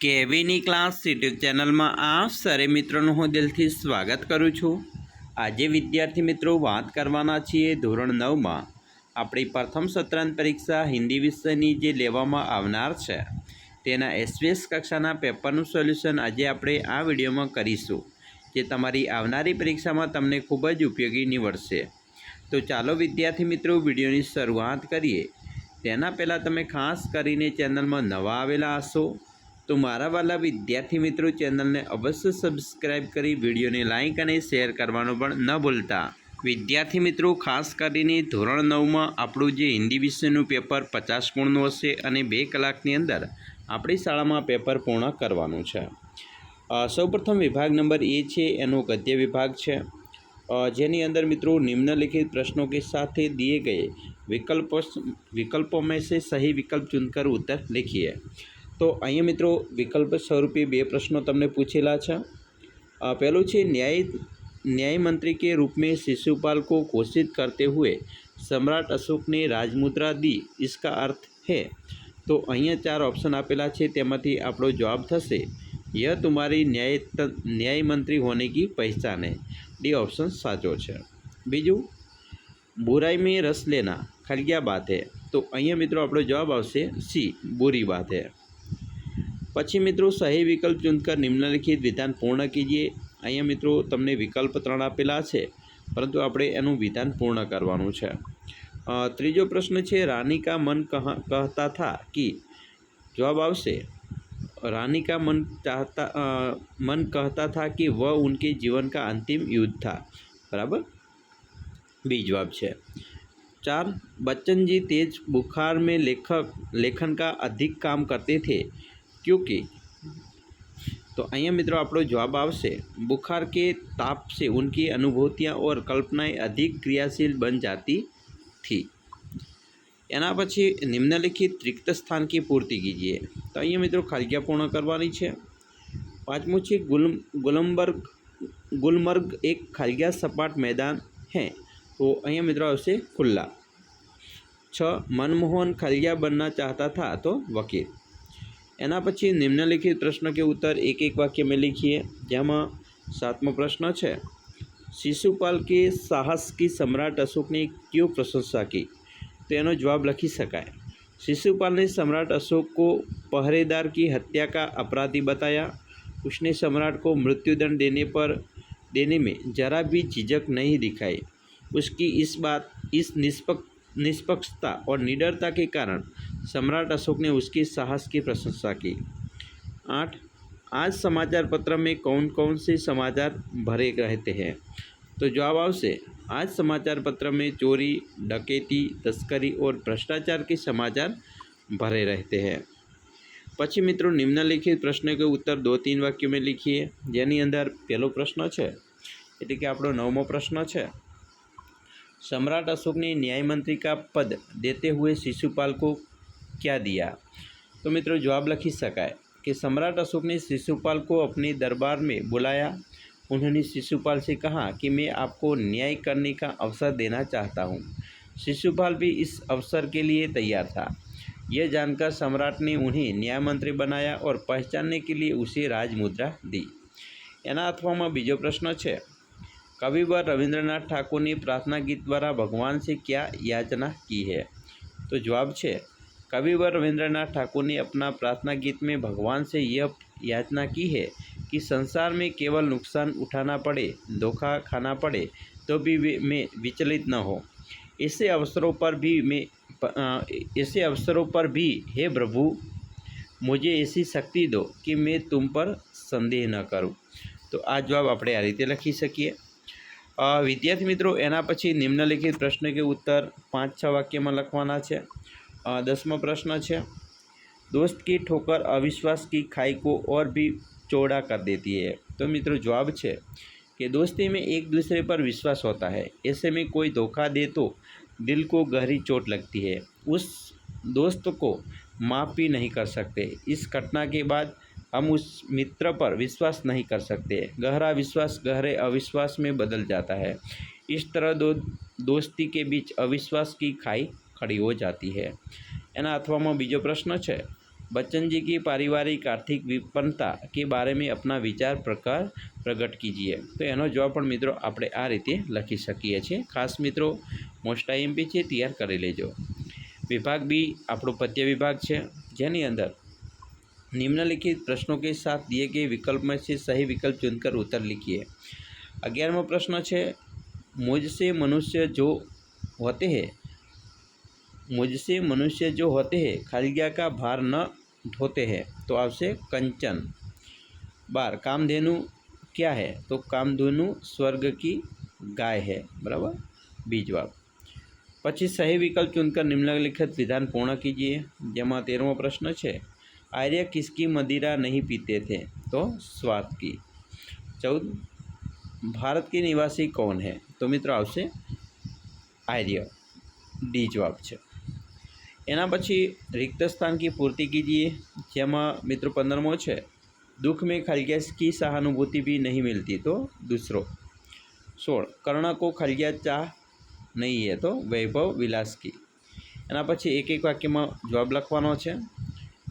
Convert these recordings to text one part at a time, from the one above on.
કેવીની class YouTube ચેનલમાં આપ સરે મિત્રોનું હું દિલથી સ્વાગત કરું છું। આજે વિદ્યાર્થી મિત્રો વાત કરવાના છીએ ધોરણ 9માં આપણી પ્રથમ સત્રાંત પરીક્ષા હિન્દી વિષયની જે લેવામાં આવનાર છે તેના એસવીએસ કક્ષાના પેપરનું સોલ્યુશન આજે આપણે આ વિડીયોમાં કરીશું, જે તમારી આવનારી પરીક્ષામાં તમને ખૂબ જ ઉપયોગી નીવડશે। તો ચાલો વિદ્યાર્થી મિત્રો વિડીયોની શરૂઆત કરીએ। તેના પહેલાં તમે ખાસ કરીને ચેનલમાં નવા આવેલા હશો તો મારા વાલા વિદ્યાર્થી મિત્રો ચેનલને અવશ્ય સબસ્ક્રાઈબ કરી વિડીયોને લાઇક અને શેર કરવાનું પણ ન ભૂલતા। વિદ્યાર્થી મિત્રો ખાસ કરીને ધોરણ 9માં આપણું જે હિન્દી વિષયનું પેપર 50 ગુણનું હશે અને 2 કલાકની અંદર આપણી શાળામાં પેપર પૂર્ણ કરવાનું છે। સૌપ્રથમ વિભાગ નંબર એ છે એનો ગદ્ય વિભાગ છે, જેની અંદર મિત્રો निम्नलिखित प्रश्नों के साथ दिए गए विकल्पों में से सही विकल्प चुनकर उत्तर लिखिए। तो अहीं मित्रों विकल्प स्वरूपे 2 प्रश्नों तमने पूछेला है। पहलू है न्याय मंत्री के रूप में शिशुपाल को घोषित करते हुए सम्राट अशोक ने राजमुद्रा दी, इसका अर्थ है। तो अहीं 4 ऑप्शन आपेला है, तेमांथी आपणो जवाब थशे यह तुम्हारी न्याय मंत्री होने की पहचान है। डी ऑप्शन साचो है। बीजू बुराई में रस लेना खलिया बात है, तो अहीं मित्रों आपणो जवाब आवशे सी, बुरी बात है। पछी मित्रों सही विकल्प चुनकर निम्नलिखित विधान पूर्ण कीजिए। अहीं मित्रों तमने विकल्प 3 आपेला है, परंतु आपणे एनुं विधान पूर्ण करवानुं छे। त्रीजो प्रश्न है रानी का मन कहता था कि, जवाब आवशे रानी का मन कहता था कि वह उनके जीवन का अंतिम युद्ध था, बराबर बी जवाब है। 4 बच्चन जी तेज बुखार में लेखन का अधिक काम करते थे क्योंकि, तो अहीं मित्रों आपणो जवाब आवशे बुखार के ताप से उनकी अनुभूतियाँ और कल्पनाएं अधिक क्रियाशील बन जाती थी। एना पछी निम्नलिखित रिक्त स्थान की पूर्ति कीजिए। तो अहीं मित्रों खालिया पूर्ण करवानी है। 5मું છે गुलमर्ग एक खालिया सपाट मैदान है, तो अहीं मित्रों आवशे खुला। 6 मनमोहन खालिया बनना चाहता था, तो वकील। एना पछी निम्नलिखित प्रश्न के उत्तर एक एक वाक्य में लिखिए। जेमां 7मो प्रश्न है शिशुपाल के साहस की सम्राट अशोक ने क्यों प्रशंसा की, तो एनो जवाब लखी शकाय शिशुपाल ने सम्राट अशोक को पहरेदार की हत्या का अपराधी बताया। उसने सम्राट को मृत्युदंड देने में जरा भी झिझक नहीं दिखाई। उसकी इस निष्पक्षता और निडरता के कारण सम्राट अशोक ने उसके साहस की प्रशंसा की। 8 आज समाचार पत्र में कौन कौन से समाचार भरे रहते हैं, तो जवाब आवशे आज समाचार पत्र में चोरी, डकैती, तस्करी और भ्रष्टाचार के समाचार भरे रहते हैं। पछी मित्रों निम्नलिखित प्रश्न के उत्तर 2-3 वाक्यों में लिखिए। जेनी अंदर पहलो प्रश्न है एटले कि आपणो 9मो प्रश्न है सम्राट अशोक ने न्याय मंत्री का पद देते हुए शिशुपाल को क्या दिया, तो मित्रों जवाब लखी शकाय कि सम्राट अशोक ने शिशुपाल को अपने दरबार में बुलाया। उन्होंने शिशुपाल से कहा कि मैं आपको न्याय करने का अवसर देना चाहता हूँ। शिशुपाल भी इस अवसर के लिए तैयार था। यह जानकर सम्राट ने उन्हें न्याय मंत्री बनाया और पहचानने के लिए उसे राजमुद्रा दी। एना अथवा बीजो प्रश्न है कविवर रविंद्रनाथ ठाकुर ने प्रार्थना गीत द्वारा भगवान से क्या याचना की है, तो जवाब है कविवर रविंद्रनाथ ठाकुर ने अपना प्रार्थना गीत में भगवान से यह याचना की है कि संसार में केवल नुकसान उठाना पड़े, धोखा खाना पड़े तो भी मैं विचलित न हो। ऐसे अवसरों पर भी हे प्रभु मुझे ऐसी शक्ति दो कि मैं तुम पर संदेह न करूं। तो आ जवाब आपणे आ रीते लखी सकीए। विद्यार्थी मित्रों एना पछी निम्नलिखित प्रश्न के उत्तर 5-6 वाक्य में लखवाना है। 10मो प्रश्न है दोस्त की ठोकर अविश्वास की खाई को और भी चौड़ा कर देती है, तो मित्रों जवाब है कि दोस्ती में एक दूसरे पर विश्वास होता है, ऐसे में कोई धोखा दे तो दिल को गहरी चोट लगती है। उस दोस्त को माफ़ भी नहीं कर सकते। इस घटना के बाद हम उस मित्र पर विश्वास नहीं कर सकते। गहरा विश्वास गहरे अविश्वास में बदल जाता है। इस तरह दोस्ती के बीच अविश्वास की खाई खड़ी हो जाती है। एना अथवा में बीजो प्रश्न है बच्चन जी की पारिवारिक आर्थिक विपन्नता के बारे में अपना विचार प्रकट कीजिए। तो एनो जवाब पण मित्रों आपणे आ रीते लखी सकीए छीए। खास मित्रों मोस्ट आईएमपी छे तैयार करी लेजो। विभाग बी आपणो पद्य विभाग छे, जेनी अंदर निम्नलिखित प्रश्नों के साथ दिए गए विकल्प में से सही विकल्प चुनकर उत्तर लिखिए। 11वां प्रश्न है, मुझसे मनुष्य जो होते हैं खलिया का भार न ढोते हैं, तो आपसे कंचन। 12 कामधेनु क्या है, तो कामधेनु स्वर्ग की गाय है, बराबर बी जवाब। 25 सही विकल्प चुनकर निम्नलिखित विधान पूर्ण कीजिए। जेमा 13वां प्रश्न है, आर्य किसकी मदिरा नहीं पीते थे, तो स्वाद की। 14 भारत के निवासी कौन है, तो मित्रों आवशे आर्य, डी जवाब है। एना पछी रिक्त स्थान की पूर्ति कीजिए। जेमा मित्रों 15मो है, दुख में खलिया की सहानुभूति भी नहीं मिलती, तो दूसरो। 16 कर्ण को खलिया चाह नहीं है, तो वैभव विलास की। एना पछी एक एक वाक्य में जवाब लखवानो है।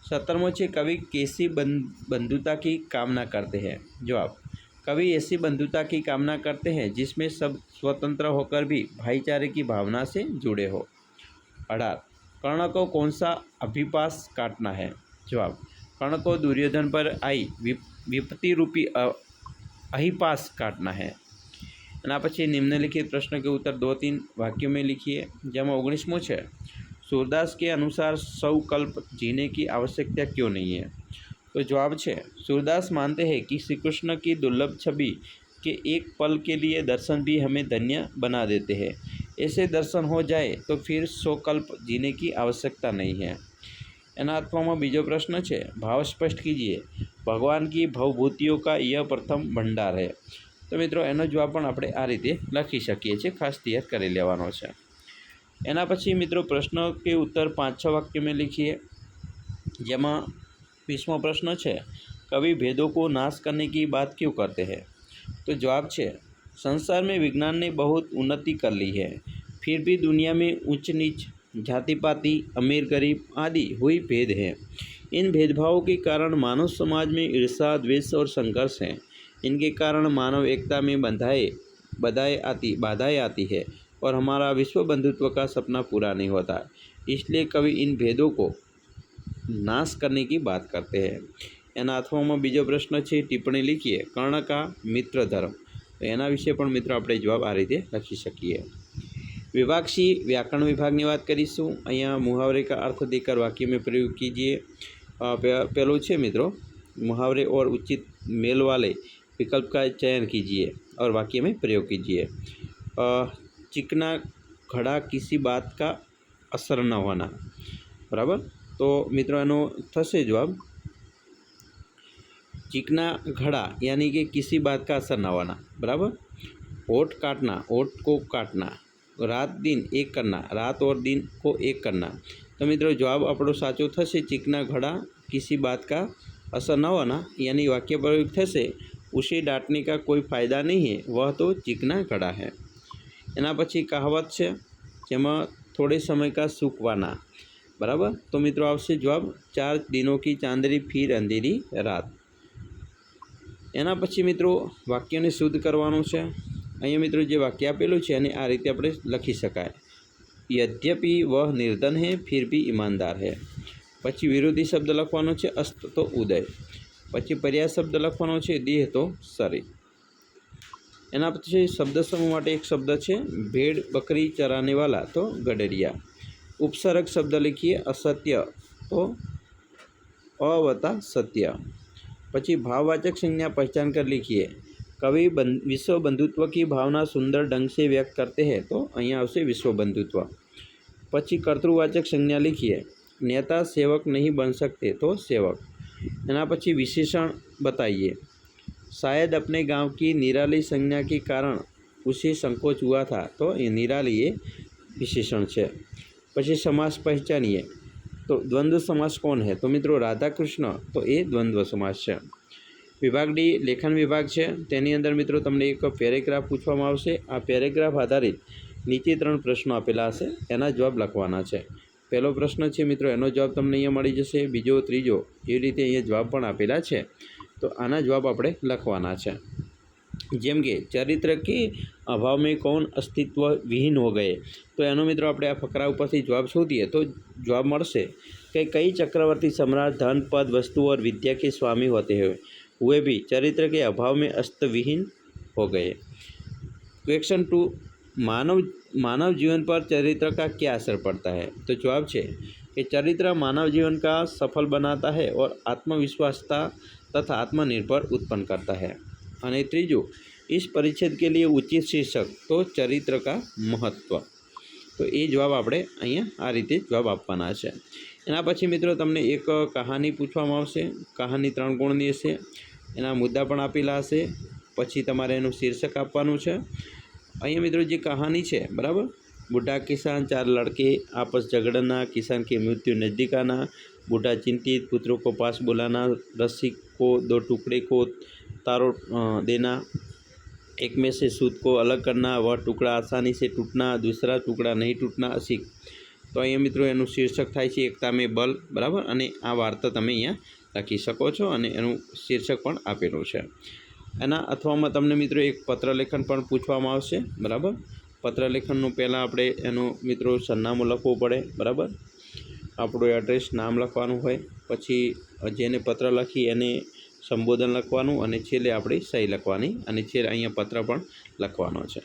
17मो है, कवि कैसी बंधुता की कामना करते हैं, जवाब कवि ऐसी बंधुता की कामना करते हैं जिसमें सब स्वतंत्र होकर भी भाईचारे की भावना से जुड़े हो। 18 कर्ण को कौन सा अभिपास काटना है, जवाब कर्ण को दुर्योधन पर आई विपत्ति रूपी अहिपास काटना है। एना पछी निम्नलिखित प्रश्न के उत्तर 2-3 वाक्यों में लिखिए। जेमा 19मो है, सूरदास के अनुसार सौ कल्प जीने की आवश्यकता क्यों नहीं है, तो जवाब है सूरदास मानते हैं कि श्री कृष्ण की दुर्लभ छवि के एक पल के लिए दर्शन भी हमें धन्य बना देते हैं। ऐसे दर्शन हो जाए तो फिर 100 कल्प जीने की आवश्यकता नहीं है। एना अर्थमां बीजो प्रश्न है, भाव स्पष्ट कीजिए। भगवान की भवभूतियों का यह प्रथम भंडार है, तो मित्रों एनो जवाब पण आपणे आ रीते लखी शकीए छीए, खास तैयार करी लेवानो छे। एना पछी मित्रों प्रश्न के उत्तर 5-6 वाक्य में लिखिए। जेमा 20वां प्रश्न है, कवि भेदों को नाश करने की बात क्यों करते हैं, तो जवाब है संसार में विज्ञान ने बहुत उन्नति कर ली है, फिर भी दुनिया में ऊंच नीच, जाति पाति, अमीर गरीब आदि हुई भेद हैं। इन भेदभावों के कारण मानव समाज में ईर्षा, द्वेष और संघर्ष हैं। इनके कारण मानव एकता में बाधाएं आती है और हमारा विश्व बंधुत्व का सपना पूरा नहीं होता। इसलिए कवि इन भेदों को नाश करने की बात करते हैं। एना अर्थमां बीजो प्रश्न है, टिप्पणी लिखिए। कर्ण का मित्र धर्म, तो एना विषे पण मित्रों आपणे जवाब आ रीते लखी शकीए। विभाग सी व्याकरण विभाग की बात करीशुं। अहींया मुहावरे का अर्थ देकर वाक्य में प्रयोग कीजिए। पहलू है मित्रों, मुहावरे और उचित मेल वाले विकल्प का चयन कीजिए और वाक्य में प्रयोग कीजिए। चिकना घड़ा किसी बात का असर न होना, बराबर। तो मित्रों एनो थशे जवाब चिकना घड़ा यानी कि किसी बात का असर न होना, बराबर। ओठ काटना, ओठ को काटना। रात दिन एक करना, रात और दिन को एक करना। तो मित्रों जवाब अपनो साचो थशे चिकना घड़ा किसी बात का असर न होना, यानी वाक्य प्रयोग थशे उसे डांटने का कोई फ़ायदा नहीं है, वह तो चिकना घड़ा है। एना पछी कहावत है, जेमां थोड़े समय का सुख वाना, बराबर। तो मित्रों आवशे जवाब 4 दिनों की चांदनी फिर अंधेरी रात। एना पछी मित्रों वाक्य ने शुद्ध करवानुं छे। अहींया मित्रों जे वाक्य आपेलुं छे एने आ रीते आपणे लखी शकाय। यद्यपि वह निर्धन है फिर भी ईमानदार है। पछी विरोधी शब्द लखवानो छे, अस्त तो उदय। पछी पर्याय शब्द लखवानो छे, देह तो शरीर। एना पछी शब्द समूह माटे एक शब्द है, भेड़ बकरी चराने वाला, तो गडरिया। उपसर्ग शब्द लिखिए, असत्य तो अवता सत्य। पछी भाववाचक संज्ञा पहचान कर लिखिए। कवि विश्व बंधुत्व की भावना सुंदर ढंग से व्यक्त करते हैं, तो अहींया आवशे विश्व बंधुत्व। पछी कर्तृवाचक संज्ञा लिखिए। नेता सेवक नहीं बन सकते, तो सेवक। एना पछी विशेषण बताइए। शायद अपने गांव की निराली संज्ञा के कारण उसे संकोच हुआ था, तो ये निराली ये विशेषण है। पछी समास पहचानिए। तो द्वंद्व समास कौन है, तो मित्रों राधा कृष्ण, तो ये द्वंद्व समास है। विभाग डी लेखन विभाग है, तेनी अंदर मित्रों तमने एक पेरेग्राफ पूछवामां आवशे। आ पेरेग्राफ आधारित नीचे 3 प्रश्नों आपेला हशे, एना जवाब लखवाना है। પહેલો પ્રશ્ન છે મિત્રો, એનો જવાબ તમને અહીંયા મળી જશે. બીજો, ત્રીજો, એ રીતે અહીંયા જવાબ પણ આપેલા છે. તો આના જવાબ આપણે લખવાના છે. જેમ કે ચરિત્ર કે अभाव में कौन अस्तित्व विहीन हो गए, तो એનો મિત્રો આપણે આ ફકરા ઉપરથી જવાબ શોધીએ તો જવાબ મળશે कि कई चक्रवर्ती सम्राट धन, पद, वस्तु और विद्या के स्वामी होते हैं, हुए भी चरित्र के अभाव में अस्तविहीन हो गए. क्वेश्चन 2, मानव जीवन पर चरित्र का क्या असर पड़ता है. तो जवाब है कि चरित्र मानव जीवन का सफल बनाता है और आत्मविश्वासता तथा आत्मनिर्भर उत्पन्न करता है. અને ત્રીજું, इस परिच्छेद के लिए उचित शीर्षक तो चरित्र का महत्व. तो ये जवाब આપણે અહીંયા આ રીતે જવાબ આપવાના છે. એના પછી મિત્રો તમને એક કહાની પૂછવામાં આવશે. કહાની 3 ગુણની હશે, એના મુદ્દા પણ આપેલા હશે. પછી તમારે એનું શીર્ષક આપવાનું છે. અહીંયા મિત્રો જે કહાની છે બરાબર, बूढ़ा किसान, 4 लड़के आपस झगड़ना, किसान की मृत्यु नज़दीक आना, बूढ़ा चिंतित, पुत्रों को पास बुलाना, रस्सी को 2 टुकड़े को तारो देना, एक में से सूत को अलग करना, वह टुकड़ा आसानी से टूटना, दूसरा टुकड़ा नहीं टूटना, सीख. तो अँ मित्रों एनु शीर्षक थाय छे एकता में बल. बराबर. अने आ वार्ता तमे अहींया लखी शको छो अने एनु शीर्षक पण आपेलुं छे. एना अथवामां तमने मित्रों एक पत्रलेखन पण पूछवामां आवशे. बराबर. पत्रलेखननुं पहेलां आपणे एनुं मित्रों सरनामું લખવું પડે. बराबर. આપણું એડ્રેસ, નામ લખવાનું હોય, પછી જેને પત્ર લખી એને સંબોધન લખવાનું અને છેલ્લે આપણી સહી લખવાની અને છેલ્લે અહીંયા પત્ર પણ લખવાનો છે.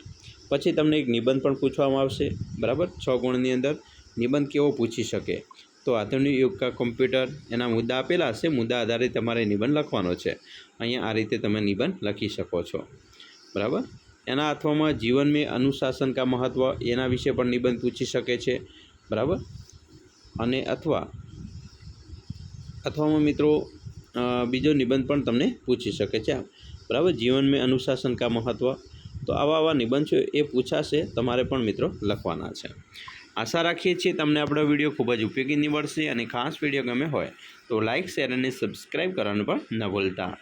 પછી તમને એક નિબંધ પણ પૂછવામાં આવશે. બરાબર. 6 ગુણની અંદર નિબંધ કેવો પૂછી શકે, તો આધુનિક યુગ કા કમ્પ્યુટર, એના મુદ્દા આપેલા હશે. મુદ્દા આધારે તમારે નિબંધ લખવાનો છે. અહીંયા આ રીતે તમે નિબંધ લખી શકો છો. બરાબર. એના અથવામાં જીવન में अनुशासन का महत्व, એના વિશે પણ નિબંધ પૂછી શકે છે. બરાબર. અને અથવામાં મિત્રો બીજો નિબંધ પણ તમને પૂછી શકે છે. બરાબર. જીવન में अनुशासन का महत्व. તો આવા નિબંધ છે એ પૂછાશે, તમારે પણ મિત્રો લખવાના છે. આશા રાખીએ છીએ તમને આપણો વિડીયો ખૂબ જ ઉપયોગી નીવડશે અને ખાસ વિડીયો ગમે હોય તો લાઇક, શેર અને સબસ્ક્રાઈબ કરવાનું પણ ન ભૂલતા.